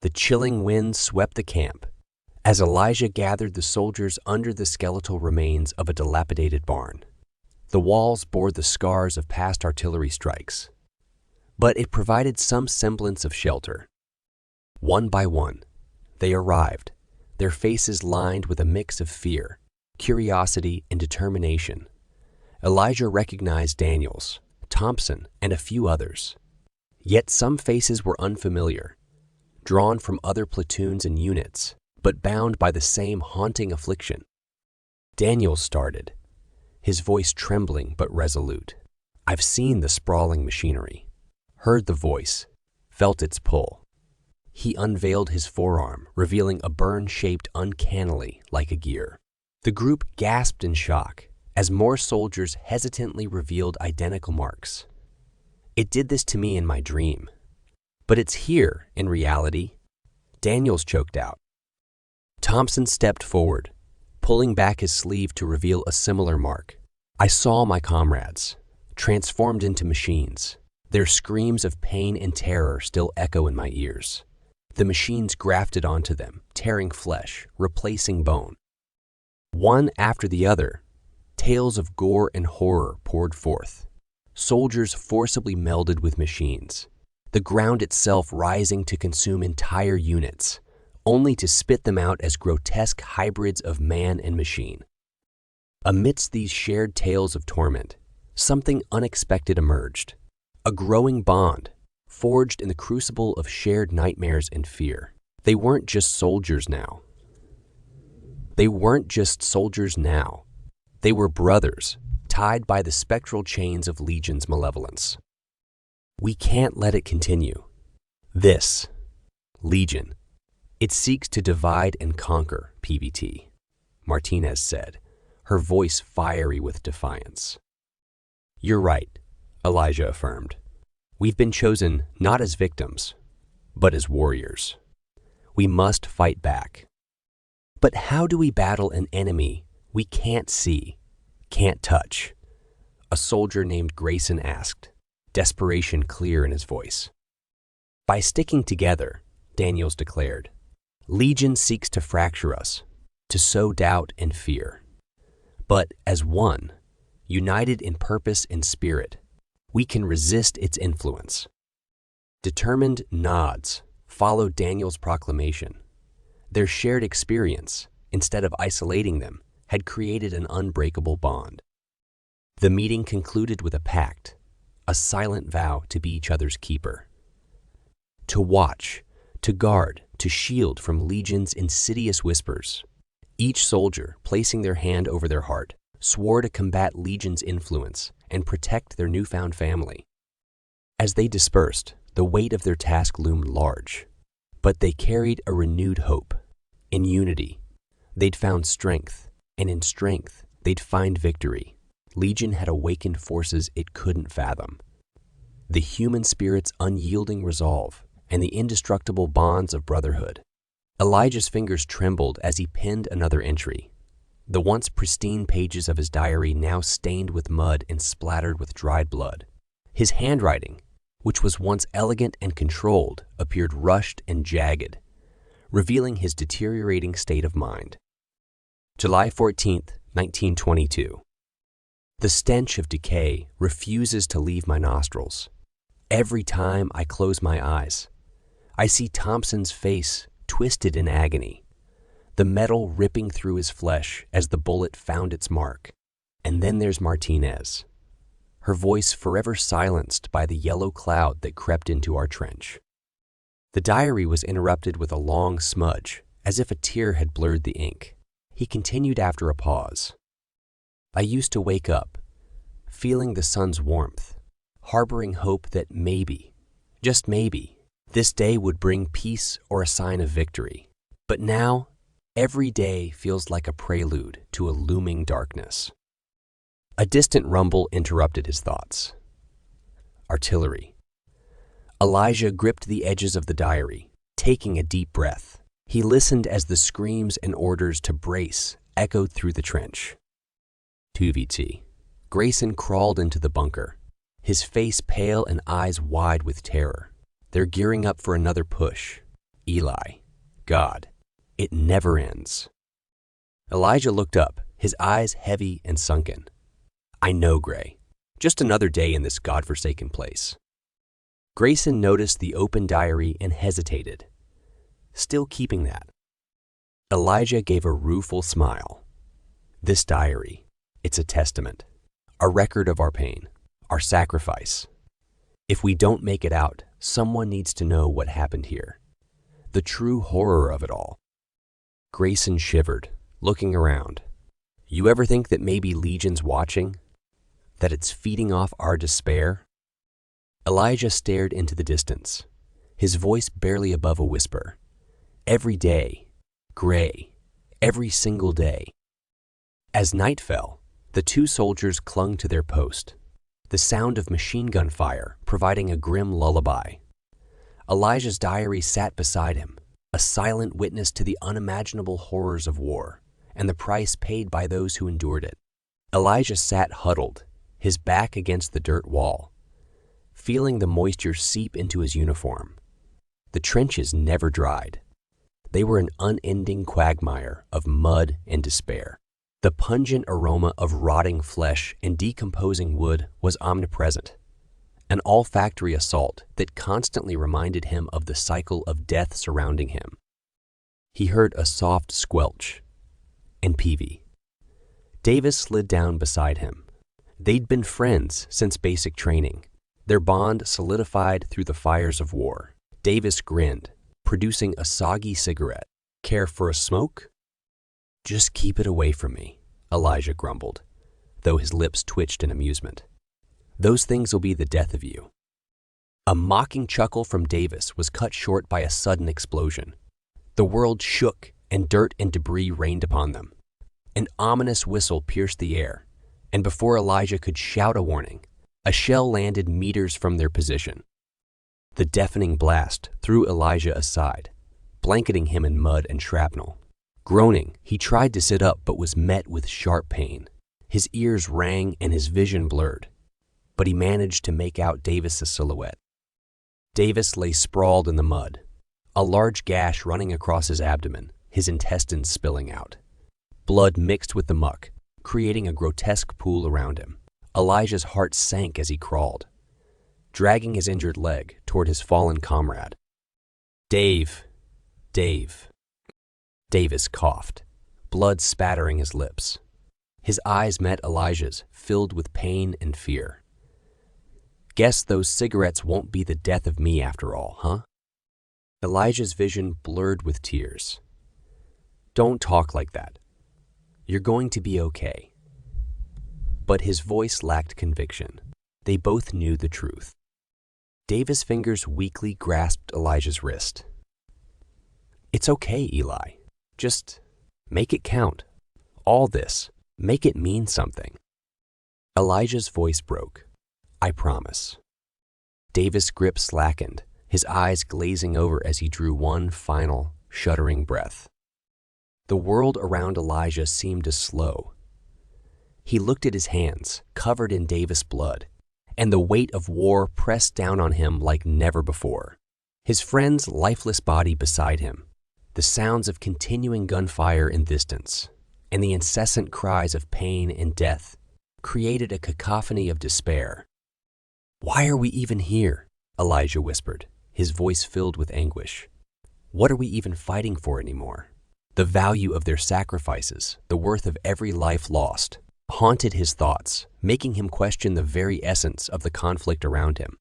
The chilling wind swept the camp as Elijah gathered the soldiers under the skeletal remains of a dilapidated barn. The walls bore the scars of past artillery strikes, but it provided some semblance of shelter. One by one, they arrived, their faces lined with a mix of fear, curiosity, and determination. Elijah recognized Daniels, Thompson, and a few others. Yet some faces were unfamiliar, drawn from other platoons and units, but bound by the same haunting affliction. Daniels started, his voice trembling but resolute. "I've seen the sprawling machinery, heard the voice, felt its pull." He unveiled his forearm, revealing a burn shaped uncannily like a gear. The group gasped in shock as more soldiers hesitantly revealed identical marks. "It did this to me in my dream, but it's here in reality," Daniels choked out. Thompson stepped forward, pulling back his sleeve to reveal a similar mark. "I saw my comrades, transformed into machines. Their screams of pain and terror still echo in my ears. The machines grafted onto them, tearing flesh, replacing bone." One after the other, tales of gore and horror poured forth. Soldiers forcibly melded with machines, the ground itself rising to consume entire units, only to spit them out as grotesque hybrids of man and machine. Amidst these shared tales of torment, something unexpected emerged, a growing bond, forged in the crucible of shared nightmares and fear. They weren't just soldiers now. They were brothers, tied by the spectral chains of Legion's malevolence. "We can't let it continue. This, Legion, it seeks to divide and conquer, PVT," Martinez said, her voice fiery with defiance. "You're right," Elijah affirmed. "We've been chosen not as victims, but as warriors. We must fight back." "But how do we battle an enemy we can't see, can't touch?" a soldier named Grayson asked, desperation clear in his voice. "By sticking together," Daniels declared. "Legion seeks to fracture us, to sow doubt and fear. But as one, united in purpose and spirit, we can resist its influence." Determined nods followed Daniels' proclamation. Their shared experience, instead of isolating them, had created an unbreakable bond. The meeting concluded with a pact, a silent vow to be each other's keeper. To watch, to guard, to shield from Legion's insidious whispers. Each soldier, placing their hand over their heart, swore to combat Legion's influence and protect their newfound family. As they dispersed, the weight of their task loomed large, but they carried a renewed hope. In unity, they'd found strength, and in strength, they'd find victory. Legion had awakened forces it couldn't fathom. The human spirit's unyielding resolve and the indestructible bonds of brotherhood. Elijah's fingers trembled as he penned another entry, the once pristine pages of his diary now stained with mud and splattered with dried blood. His handwriting, which was once elegant and controlled, appeared rushed and jagged, revealing his deteriorating state of mind. July 14th, 1922. The stench of decay refuses to leave my nostrils. Every time I close my eyes, I see Thompson's face twisted in agony, the metal ripping through his flesh as the bullet found its mark. And then there's Martinez, her voice forever silenced by the yellow cloud that crept into our trench. The diary was interrupted with a long smudge, as if a tear had blurred the ink. He continued after a pause. "I used to wake up, feeling the sun's warmth, harboring hope that maybe, just maybe, this day would bring peace or a sign of victory. But now, every day feels like a prelude to a looming darkness." A distant rumble interrupted his thoughts. Artillery. Elijah gripped the edges of the diary, taking a deep breath. He listened as the screams and orders to brace echoed through the trench. 2VT. Grayson crawled into the bunker, his face pale and eyes wide with terror. They're gearing up for another push. Eli, God, it never ends. Elijah looked up, his eyes heavy and sunken. I know, Gray. Just another day in this godforsaken place. Grayson noticed the open diary and hesitated, still keeping that. Elijah gave a rueful smile. This diary, it's a testament, a record of our pain, our sacrifice. If we don't make it out, someone needs to know what happened here. The true horror of it all. Grayson shivered, looking around. You ever think that maybe Legion's watching? That it's feeding off our despair? Elijah stared into the distance, his voice barely above a whisper. Every day, Gray, every single day. As night fell, the two soldiers clung to their post, the sound of machine gun fire providing a grim lullaby. Elijah's diary sat beside him, a silent witness to the unimaginable horrors of war and the price paid by those who endured it. Elijah sat huddled, his back against the dirt wall, feeling the moisture seep into his uniform. The trenches never dried. They were an unending quagmire of mud and despair. The pungent aroma of rotting flesh and decomposing wood was omnipresent, an olfactory assault that constantly reminded him of the cycle of death surrounding him. He heard a soft squelch, and Peavy. Davis slid down beside him. They'd been friends since basic training, their bond solidified through the fires of war. Davis grinned, producing a soggy cigarette. Care for a smoke? Just keep it away from me, Elijah grumbled, though his lips twitched in amusement. Those things will be the death of you. A mocking chuckle from Davis was cut short by a sudden explosion. The world shook and dirt and debris rained upon them. An ominous whistle pierced the air, and before Elijah could shout a warning, a shell landed meters from their position. The deafening blast threw Elijah aside, blanketing him in mud and shrapnel. Groaning, he tried to sit up but was met with sharp pain. His ears rang and his vision blurred, but he managed to make out Davis's silhouette. Davis lay sprawled in the mud, a large gash running across his abdomen, his intestines spilling out. Blood mixed with the muck, creating a grotesque pool around him. Elijah's heart sank as he crawled, dragging his injured leg toward his fallen comrade. Dave. Davis coughed, blood spattering his lips. His eyes met Elijah's, filled with pain and fear. Guess those cigarettes won't be the death of me after all, huh? Elijah's vision blurred with tears. Don't talk like that. You're going to be okay. But his voice lacked conviction. They both knew the truth. Davis' fingers weakly grasped Elijah's wrist. It's okay, Eli. Just make it count. All this, make it mean something. Elijah's voice broke. I promise. Davis' grip slackened, his eyes glazing over as he drew one final, shuddering breath. The world around Elijah seemed to slow. He looked at his hands, covered in Davis' blood, and the weight of war pressed down on him like never before. His friend's lifeless body beside him, the sounds of continuing gunfire in distance, and the incessant cries of pain and death created a cacophony of despair. Why are we even here? Elijah whispered, his voice filled with anguish. What are we even fighting for anymore? The value of their sacrifices, the worth of every life lost, haunted his thoughts, making him question the very essence of the conflict around him.